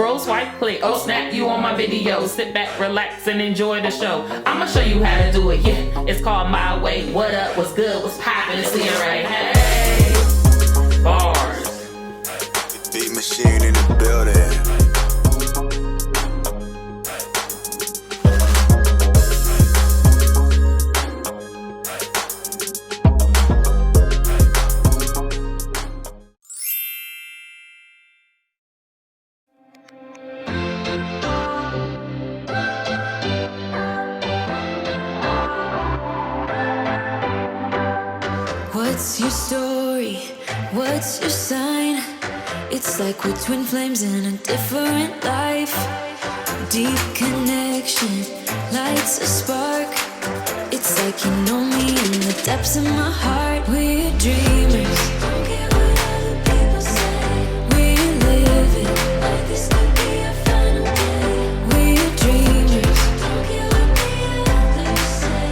Scroll, swipe, click, oh snap, you on my video. Sit back, relax, and enjoy the show. I'ma show you how to do it, yeah. It's called My Way. What up, what's good, what's poppin', it's Lea Rae. Hey, bars. Beat machine in the building. What's your story? What's your sign? It's like we're twin flames in a different life. Deep connection lights a spark. It's like you know me in the depths of my heart. We're dreamers. Don't care what other people say. We live it like this could be our final day. We're dreamers. Don't care what the others say.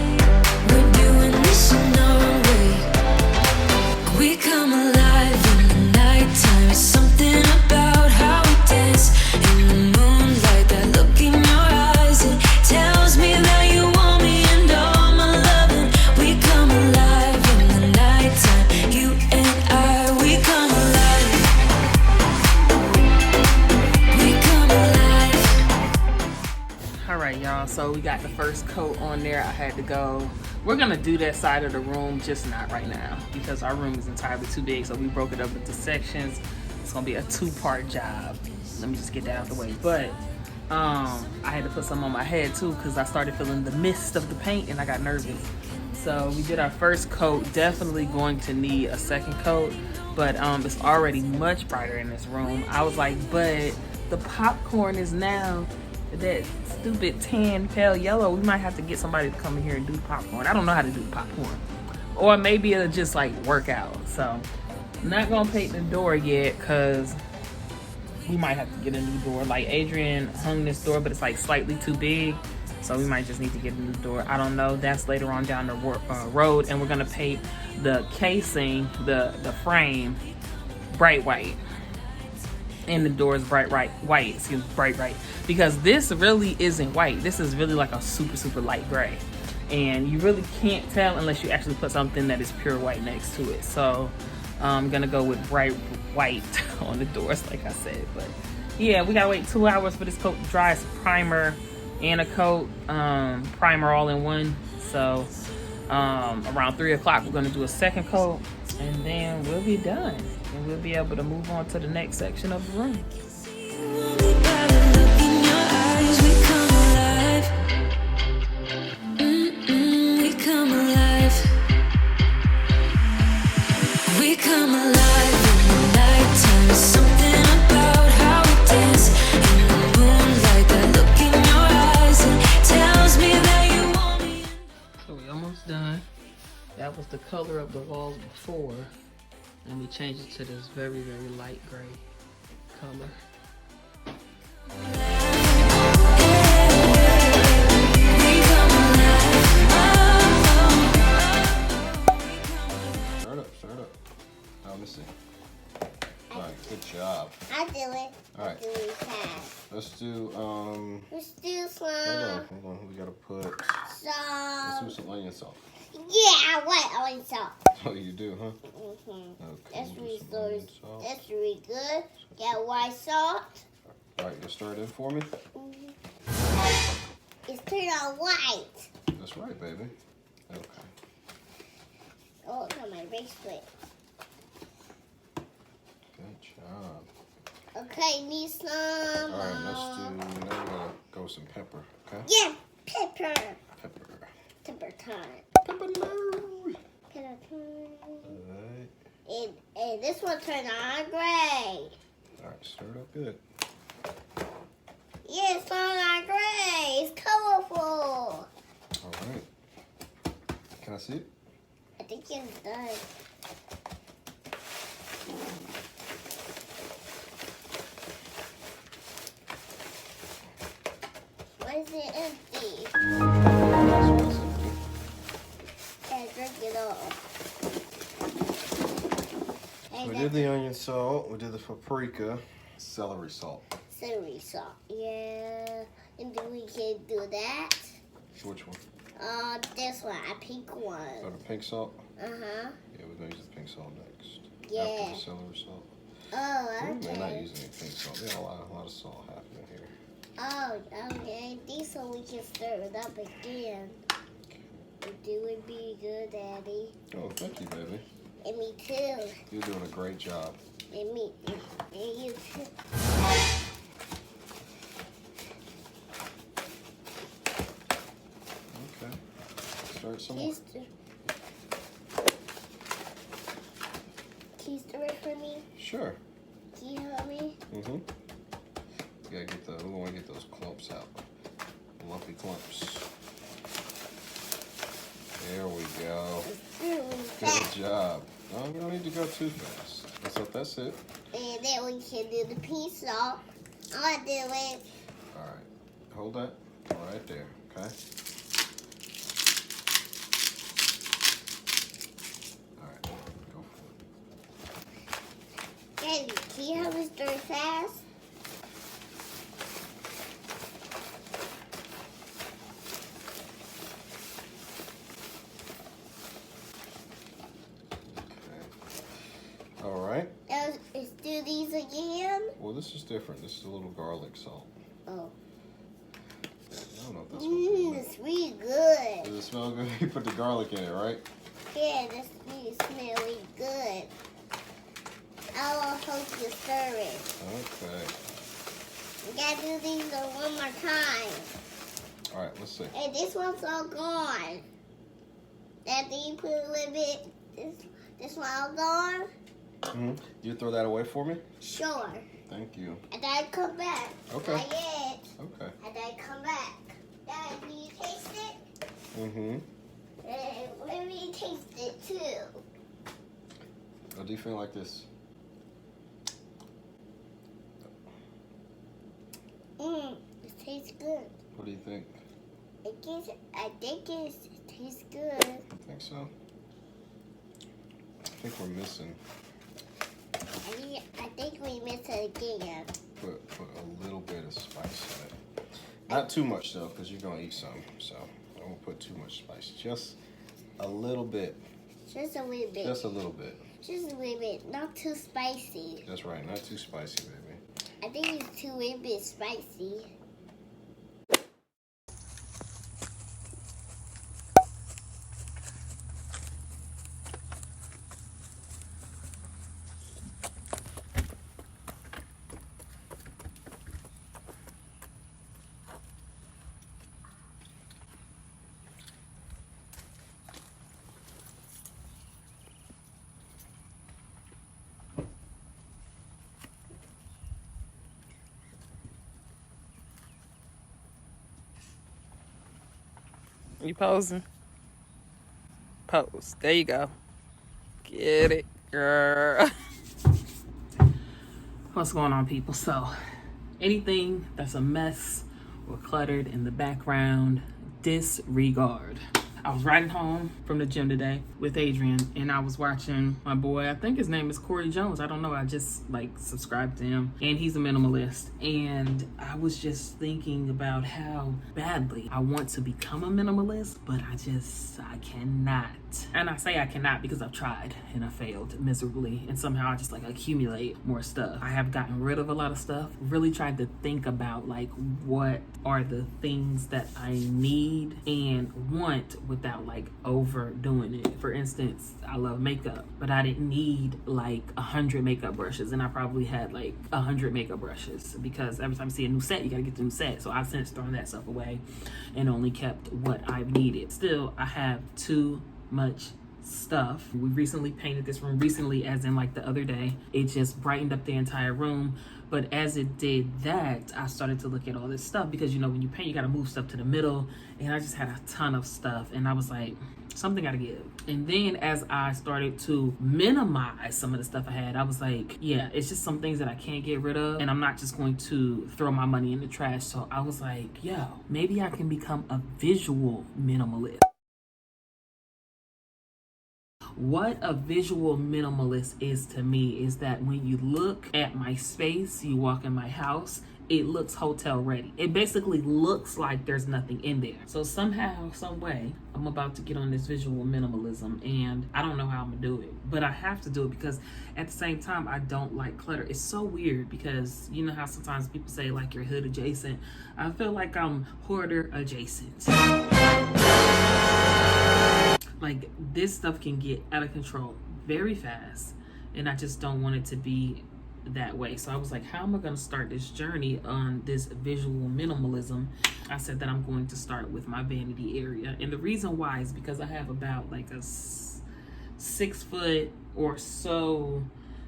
We're doing this in our way. We come alive in the nighttime. It's something about how we dance in the moonlight. That look in your eyes, it tells me that you want me and all my loving. We come alive in the nighttime. You and I, we come alive. We come alive. All right, y'all, so we got the first coat on there. I had to go. We're gonna do that side of the room, just not right now because our room is entirely too big, so we broke it up into sections. It's gonna be a two-part job. Let me just get that out the way. But I had to put some on my head too because I started feeling the mist of the paint and I got nervous. So we did our first coat. Definitely going to need a second coat, but it's already much brighter in this room. I was like, but the popcorn is now that stupid tan pale yellow. We might have to get somebody to come in here and do popcorn. I don't know how to do popcorn, or maybe it'll just like work out. So I'm not gonna paint the door yet because we might have to get a new door. Like Adrian hung this door, but it's like slightly too big, so we might just need to get a new door. I don't know. That's later on down the road. And we're gonna paint the casing, the frame, bright white, and the doors bright white. Excuse me, bright white, because this really isn't white. This is really like a super light gray, and you really can't tell unless you actually put something that is pure white next to it. So I'm gonna go with bright white on the doors, like I said. But yeah, we gotta wait 2 hours for this coat to dry. It's primer and a coat, primer all in one. So around 3 o'clock we're gonna do a second coat, and then we'll be done, and we'll be able to move on to the next section of the room. We come alive in the nighttime. Something about how we dance in the moonlight. That look in your eyes, it tells me that you want me. So we almost done. That was the color of the walls before, and we changed it to this very light gray color. Start up. Let me see. Alright, good job. I do it. Alright. Let's do slime. hold on. We gotta put let's do some onion salt. Yeah, I want onion salt. Oh, you do, huh? Mm-hmm. Okay. That's really good. Get white salt. Alright, you stir it in for me? It's turned on white. That's right, baby. Okay. Oh, it's on my bracelet. Good job. Okay, need some. Alright, now we gotta go with some pepper, okay? Yeah, pepper. Pepper time. Pepper time. Alright. And this one turned on gray. Alright, stir it up good. Yeah, it's on gray. It's colorful. Alright. Can I see it? I think it's done. Why is it empty? Yeah, drink it all. We did the onion salt, we did the paprika, celery salt. celery salt. Yeah. And then we can do that. Which one? This one, a pink one. Oh, the pink salt? Uh-huh. Yeah, we're going to use the pink salt next. Yeah. After the celery salt. Oh, We're not okay. using any pink salt. We got a lot of salt happening here. Oh, okay. This one we can stir it up again. You would be good, Daddy. Oh, thank you, baby. And me too. You're doing a great job. And me. And you too. Okay. Start some more. Can you stir it for me? Sure. Can you help me? Mm-hmm. You gotta we want to get those clumps out. Lumpy clumps. There we go. Really Good fast. job. No, we don't need to go too fast. That's it. And then we can do the pink salt. I'm gonna do it. All right. Hold that right there, okay? All right, go for it. Daddy, can you help me stir it fast? Okay. All right. Let's do these again. Well, this is different. This is a little garlic salt. Oh. I don't know if that's what It's really good. Does it smell good? You put the garlic in it, right? Yeah, this really smells really good. I will hope you stir it. Okay. We gotta do these one more time. All right, let's see. Hey, this one's all gone. Daddy, you put a little bit. This one all gone? Mm-hmm. You throw that away for me? Sure. Thank you. And then come back. Okay. Not yet. Okay. And then come back. Daddy, do you taste it? Mm-hmm. Let me taste it too. How do you feel like this? It tastes good. What do you think? I think it tastes good. You think so? I think we're missing. I think we missed it again. Put a little bit of spice in it. Not too much though, because you're gonna eat some. So I won't put too much spice. Just a little bit. Just a little bit. Just a little bit. Just a little bit. Not too spicy. That's right. Not too spicy, baby. I think it's too little bit spicy. You posing? Pose. There you go. Get it, girl. What's going on, people? So, anything that's a mess or cluttered in the background, disregard. I was riding home from the gym today with Adrian, and I was watching my boy, I think his name is Corey Jones. I don't know. I just subscribed to him, and he's a minimalist. And I was just thinking about how badly I want to become a minimalist, but I cannot. And I say I cannot because I've tried and I failed miserably, and somehow I just accumulate more stuff. I have gotten rid of a lot of stuff. Really tried to think about what are the things that I need and want without overdoing it. For instance, I love makeup, but I didn't need 100 makeup brushes, and I probably had 100 makeup brushes because every time you see a new set, you gotta get the new set. So I've since thrown that stuff away and only kept what I've needed. Still, I have too much stuff. We recently painted this room, recently as in the other day. It just brightened up the entire room. But as it did that, I started to look at all this stuff because when you paint, you gotta move stuff to the middle, and I just had a ton of stuff, and I was like, something gotta give. And then as I started to minimize some of the stuff I had, I was like, yeah, it's just some things that I can't get rid of, and I'm not just going to throw my money in the trash. So I was like, yo, maybe I can become a visual minimalist. What a visual minimalist is to me is that when you look at my space, you walk in my house, it looks hotel ready. It basically looks like there's nothing in there. So somehow, some way, I'm about to get on this visual minimalism, and I don't know how I'm gonna do it, but I have to do it because at the same time, I don't like clutter. It's so weird because you know how sometimes people say like you're hood adjacent. I feel like I'm hoarder adjacent. Like this stuff can get out of control very fast, and I just don't want it to be that way. So I was like, how am I going to start this journey on this visual minimalism? I said that I'm going to start with my vanity area, and the reason why is because I have about like a 6 foot or so,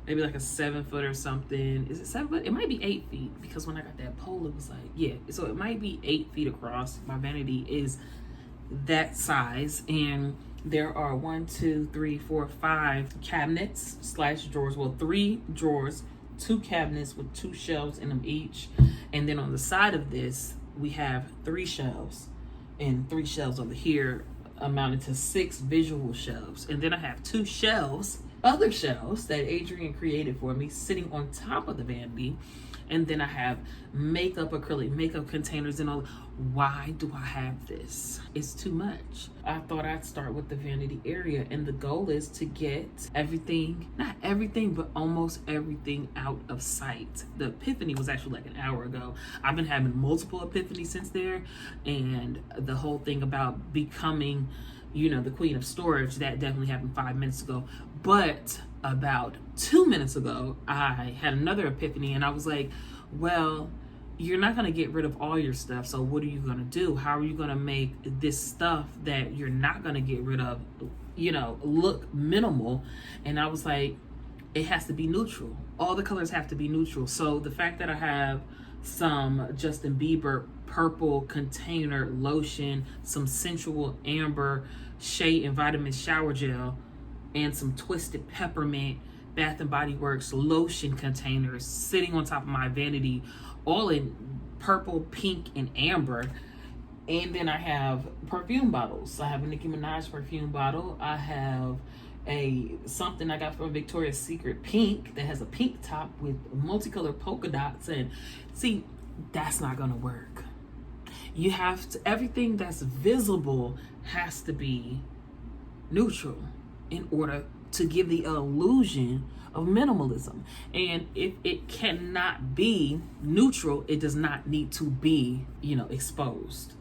maybe like a 7 foot or something. Is it 7 foot? It might be 8 feet because when I got that pole, it was like, yeah, so it might be 8 feet across. My vanity is that size, and there are 1, 2, 3, 4, 5 cabinets slash drawers. Well, 3 drawers, 2 cabinets with 2 shelves in them each, and then on the side of this we have 3 shelves, and 3 shelves over here amounted to 6 visual shelves. And then I have 2 shelves, other shelves that Adrian created for me, sitting on top of the vanity. And then I have makeup, acrylic makeup containers and all. Why do I have this? It's too much. I thought I'd start with the vanity area, and the goal is to get everything, not everything, but almost everything out of sight. The epiphany was actually like an hour ago. I've been having multiple epiphanies since there, and the whole thing about becoming, you know, the queen of storage, that definitely happened 5 minutes ago. But about 2 minutes ago, I had another epiphany, and I was like, well, you're not going to get rid of all your stuff, so what are you going to do? How are you going to make this stuff that you're not going to get rid of, you know, look minimal? And I was like, it has to be neutral. All the colors have to be neutral. So the fact that I have some Justin Bieber purple container lotion, some sensual amber shea and vitamin shower gel, and some twisted peppermint Bath and Body Works lotion containers sitting on top of my vanity, all in purple, pink, and amber. And then I have perfume bottles. I have a Nicki Minaj perfume bottle. I have something I got from Victoria's Secret, pink, that has a pink top with multicolored polka dots. And see, that's not gonna work. You have to, everything that's visible has to be neutral in order to give the illusion of minimalism. And if it cannot be neutral, it does not need to be, you know, exposed.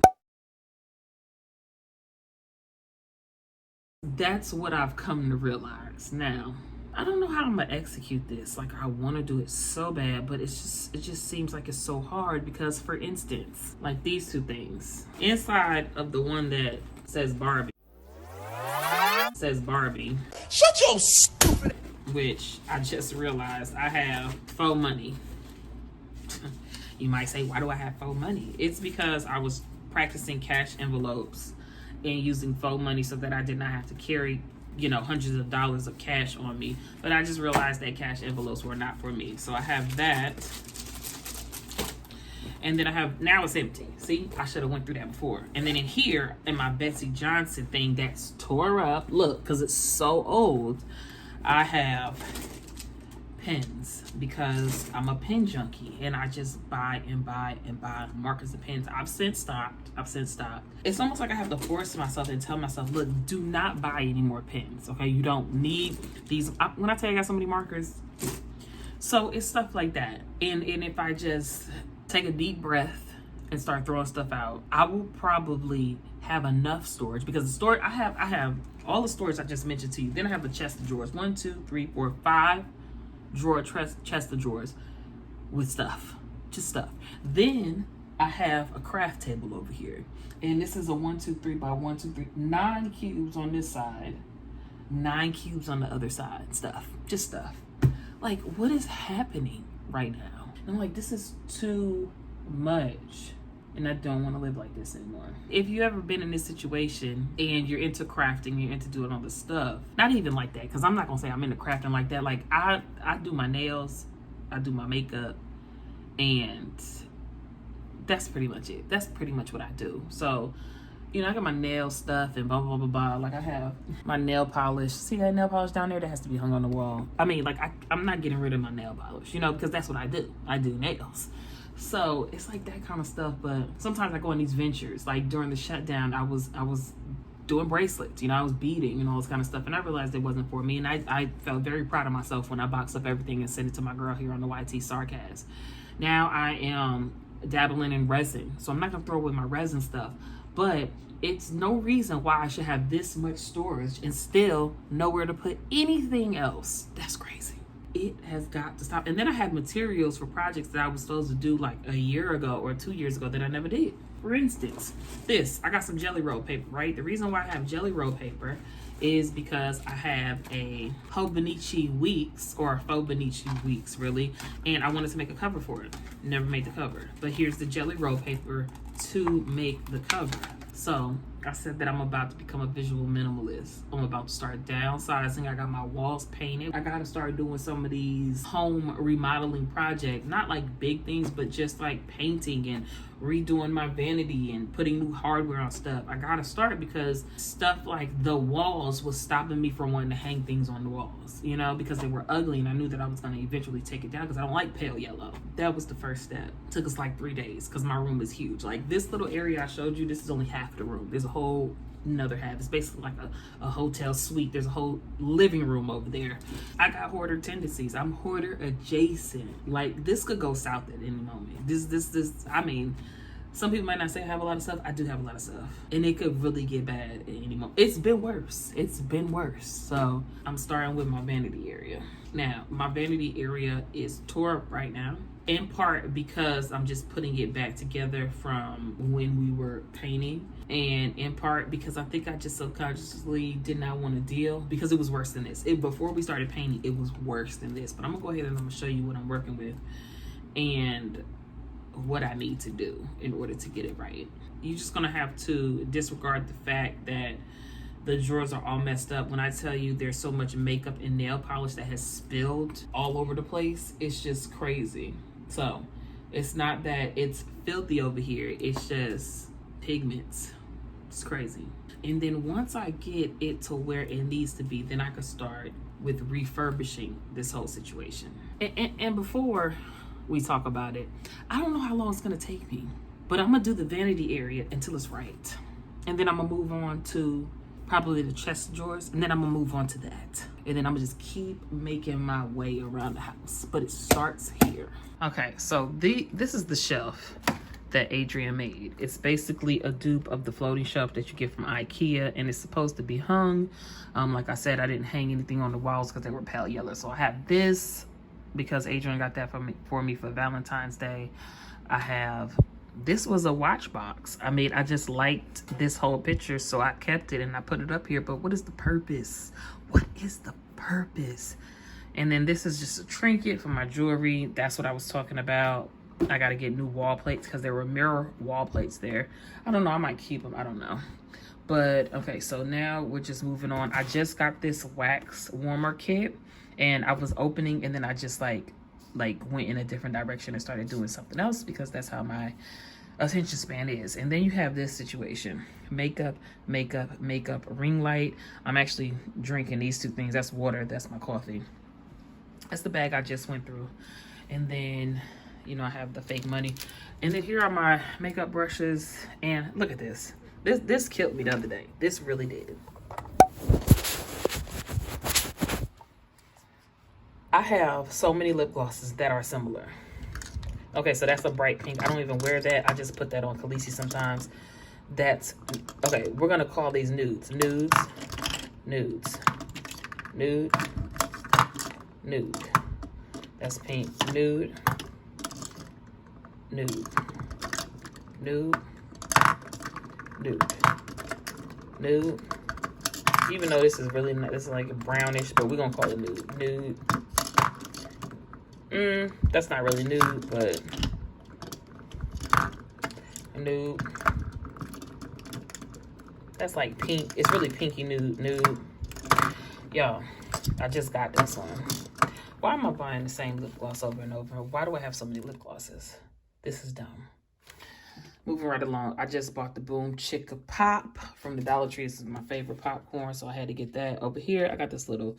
That's what I've come to realize. Now, I don't know how I'm gonna execute this. Like, I want to do it so bad, but it just seems like it's so hard because, for instance, like these 2 things. Inside of the one that says Barbie, shut your stupid, which I just realized I have faux money. You might say, why do I have faux money? It's because I was practicing cash envelopes and using faux money so that I did not have to carry, you know, hundreds of dollars of cash on me. But I just realized that cash envelopes were not for me. So I have that. And then I have, now it's empty. See, I should have went through that before. And then in here, in my Betsy Johnson thing that's tore up, look, because it's so old, I have pens because I'm a pen junkie and I just buy and buy and buy markers and pens. I've since stopped. It's almost like I have to force myself and tell myself, look, do not buy any more pens, okay? You don't need these. When I tell you I got so many markers, so it's stuff like that. And if I just take a deep breath and start throwing stuff out, I will probably have enough storage, because the storage I have all the storage I just mentioned to you. Then I have the chest of drawers, 1, 2, 3, 4, 5 drawer chest of drawers with stuff, just stuff. Then I have a craft table over here, and this is a 1, 2, 3 by 1, 2, 3, 9 cubes on this side, 9 cubes on the other side. Stuff, just stuff. Like, what is happening right now? And I'm like, this is too much. And I don't want to live like this anymore. If you ever been in this situation and you're into crafting, you're into doing all this stuff, not even like that, because I'm not gonna say I'm into crafting like that. Like, I do my nails, I do my makeup, and that's pretty much it. That's pretty much what I do. So, you know, I got my nail stuff and blah, blah, blah, blah. Like, I have my nail polish. See that nail polish down there? That has to be hung on the wall. I mean, like, I'm not getting rid of my nail polish, you know, because that's what I do. I do nails. So it's like that kind of stuff. But sometimes I go on these ventures. Like during the shutdown, I was doing bracelets, I was beading and all this kind of stuff, and I realized it wasn't for me. And I felt very proud of myself when I boxed up everything and sent it to my girl here on the YT Sarcasm. Now I am dabbling in resin, so I'm not gonna throw away my resin stuff, but it's no reason why I should have this much storage and still nowhere to put anything else. That's crazy. It has got to stop. And then I have materials for projects that I was supposed to do like a year ago or 2 years ago that I never did. For instance, I got some jelly roll paper, right? The reason why I have jelly roll paper is because I have a Hobonichi Weeks, or a faux Bonichi Weeks really, and I wanted to make a cover for it. Never made the cover, but here's the jelly roll paper to make the cover. So I said that I'm about to become a visual minimalist. I'm about to start downsizing. I got my walls painted. I gotta start doing some of these home remodeling projects, not like big things, but just like painting and redoing my vanity and putting new hardware on stuff. I gotta start because stuff like the walls was stopping me from wanting to hang things on the walls, because they were ugly, and I knew that I was gonna eventually take it down because I don't like pale yellow. That was the first step. Took us like 3 days because my room is huge. Like this little area I showed you, this is only half the room. There's a whole another half. It's basically like a hotel suite. There's a whole living room over there. I got hoarder tendencies. I'm hoarder adjacent. Like this could go south at any moment. This I mean, some people might not say I have a lot of stuff. I do have a lot of stuff, and it could really get bad at any moment. It's been worse. So I'm starting with my vanity area. Now my vanity area is tore up right now, in part because I'm just putting it back together from when we were painting, and in part because I think I just subconsciously did not want to deal, because it was worse than this. Before we started painting, it was worse than this. But I'm gonna go ahead and I'm gonna show you what I'm working with and what I need to do in order to get it right. You're just gonna have to disregard the fact that the drawers are all messed up. When I tell you there's so much makeup and nail polish that has spilled all over the place, it's just crazy. So it's not that it's filthy over here, it's just pigments. It's crazy. And then once I get it to where it needs to be, then I can start with refurbishing this whole situation. And before we talk about it, I don't know how long it's gonna take me, but I'm gonna do the vanity area until it's right. And then I'm gonna move on to probably the chest drawers, and then I'm gonna move on to that. And then I'm gonna just keep making my way around the house, but it starts here. Okay, so this is the shelf that Adrian made. It's basically a dupe of the floating shelf that you get from IKEA, and it's supposed to be hung. Like I said, I didn't hang anything on the walls because they were pale yellow. So I have this because Adrian got that for me for Valentine's Day. This was a watch box. I just liked this whole picture, so I kept it and I put it up here. But what is the purpose? What is the purpose? And then this is just a trinket for my jewelry. That's what I was talking about. I got to get new wall plates because there were mirror wall plates there. I don't know. I might keep them. I don't know. But okay, so now we're just moving on. I just got this wax warmer kit, and I was opening, and then I just like went in a different direction and started doing something else because that's how my attention span is. And then you have this situation: makeup, ring light. I'm actually drinking these two things. That's water, that's my coffee. That's the bag I just went through. And then, I have the fake money. And then here are my makeup brushes. And look at this. This killed me the other day. This really did. I have so many lip glosses that are similar. Okay, so that's a bright pink. I don't even wear that. I just put that on Khaleesi sometimes. Okay, we're gonna call these nudes. Nude, that's pink. Nude, even though this is really not, this is like a brownish, but we're gonna call it nude. That's not really nude, but nude. That's like pink. It's really pinky nude. Y'all, I just got this one. Why am I buying the same lip gloss over and over? Why do I have so many lip glosses? This is dumb. Moving right along, I just bought the Boom Chicka Pop from the Dollar Tree. This is my favorite popcorn, so I had to get that. Over here, I got this little...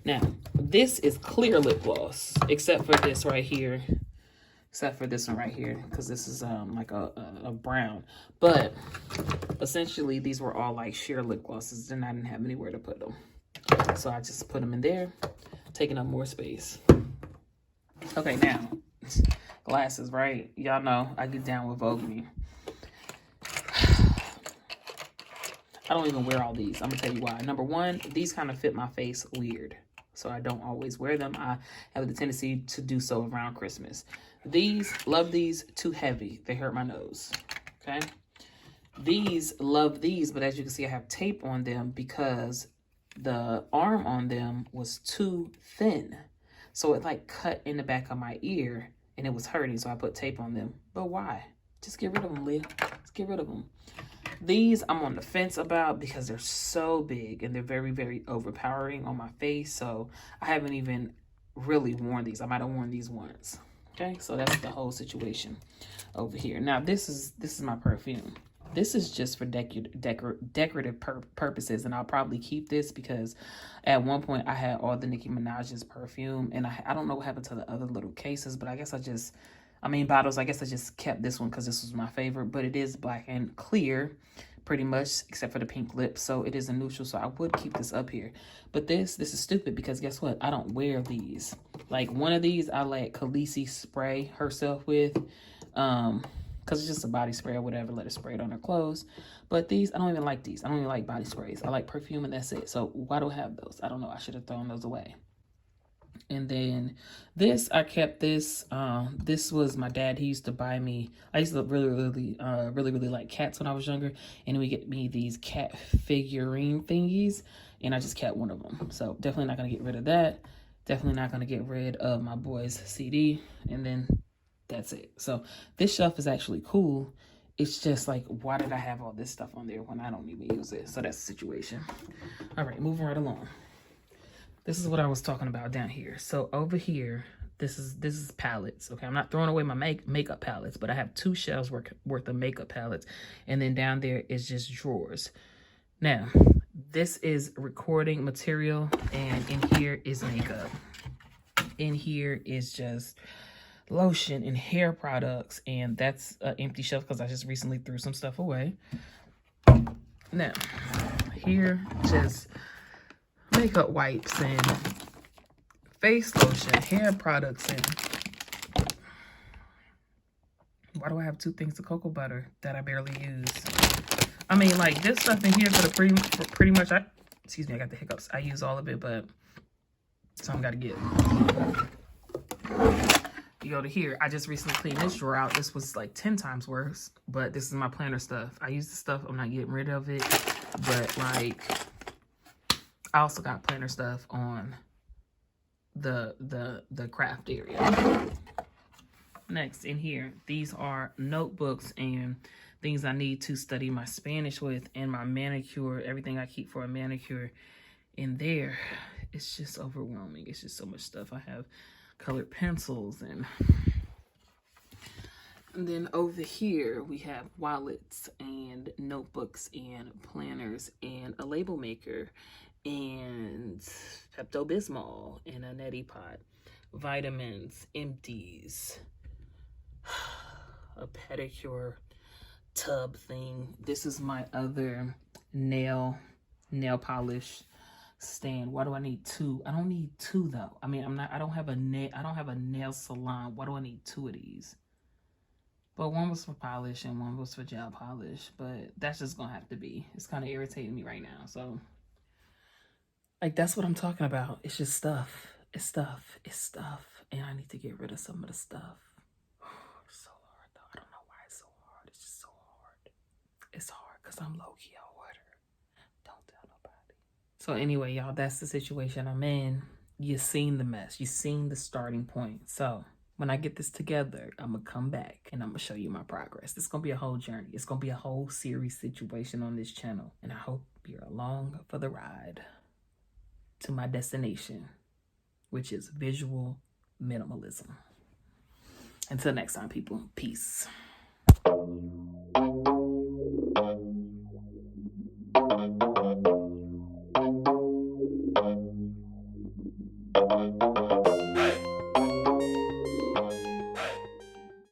Now, this is clear lip gloss, except for this right here. except for this one right here, because this is like a brown. But essentially these were all like sheer lip glosses, and I didn't have anywhere to put them, so I just put them in there, taking up more space. Okay, now glasses, right? Y'all know I get down with Vogue Me. I don't even wear all these. I'm gonna tell you why. Number one, these kind of fit my face weird, so I don't always wear them. I have the tendency to do so around Christmas. These, love these, too heavy. They hurt my nose, okay? These, love these, but as you can see, I have tape on them because the arm on them was too thin. So it like cut in the back of my ear and it was hurting, so I put tape on them. But why? Just get rid of them, Leah. Just get rid of them. These I'm on the fence about because they're so big and they're very, very overpowering on my face. So I haven't even really worn these. I might have worn these once. Okay, so that's the whole situation over here. Now this is my perfume. This is just for decorative purposes, and I'll probably keep this because at one point I had all the Nicki Minaj's perfume, and I don't know what happened to the other little cases, but I guess bottles. I guess I just kept this one because this was my favorite, but it is black and clear pretty much, except for the pink lips, so it is a neutral, so I would keep this up here. But this is stupid because guess what? I don't wear these. Like one of these I let Khaleesi spray herself with, because it's just a body spray or whatever, let her spray it on her clothes. But these, I don't even like these. I don't even like body sprays. I like perfume and that's it. So why do I have those? I don't know. I should have thrown those away. And then this, I kept this. This was my dad. He used to buy me, I used to really like cats when I was younger. And he would get me these cat figurine thingies. And I just kept one of them. So definitely not going to get rid of that. Definitely not going to get rid of my boy's CD. And then that's it. So this shelf is actually cool. It's just like, why did I have all this stuff on there when I don't even use it? So that's the situation. All right, moving right along. This is what I was talking about down here. So over here, this is palettes. Okay, I'm not throwing away my makeup palettes, but I have 2 shelves worth of makeup palettes, and then down there is just drawers. Now, this is recording material, and in here is makeup. In here is just lotion and hair products, and that's an empty shelf because I just recently threw some stuff away. Now, here just makeup wipes and face lotion, hair products, and why do I have 2 things of cocoa butter that I barely use? I mean, like this stuff in here for pretty much. Excuse me, I got the hiccups. I use all of it, but some gotta get. You go to here. I just recently cleaned this drawer out. This was like 10 times worse, but this is my planner stuff. I use the stuff. I'm not getting rid of it, but like. I also got planner stuff on the craft area. Next in here, these are notebooks and things I need to study my Spanish with, and my manicure, everything I keep for a manicure in there. It's just overwhelming. It's just so much stuff. I have colored pencils and then over here we have wallets and notebooks and planners and a label maker and Pepto-Bismol and a neti pot, vitamins, empties, a pedicure tub thing. This is my other nail polish stand. Why do I need 2? I don't need 2 though. I mean, I don't have a nail salon. Why do I need 2 of these? But one was for polish and one was for gel polish, but that's just gonna have to be. It's kind of irritating me right now, so. Like, that's what I'm talking about. It's just stuff. It's stuff. It's stuff. And I need to get rid of some of the stuff. It's so hard, though. I don't know why it's so hard. It's just so hard. It's hard because I'm low-key on water. Don't tell nobody. So anyway, y'all, that's the situation I'm in. You've seen the mess. You've seen the starting point. So when I get this together, I'm going to come back and I'm going to show you my progress. It's going to be a whole journey. It's going to be a whole series situation on this channel. And I hope you're along for the ride to my destination, which is visual minimalism. Until next time, people, peace.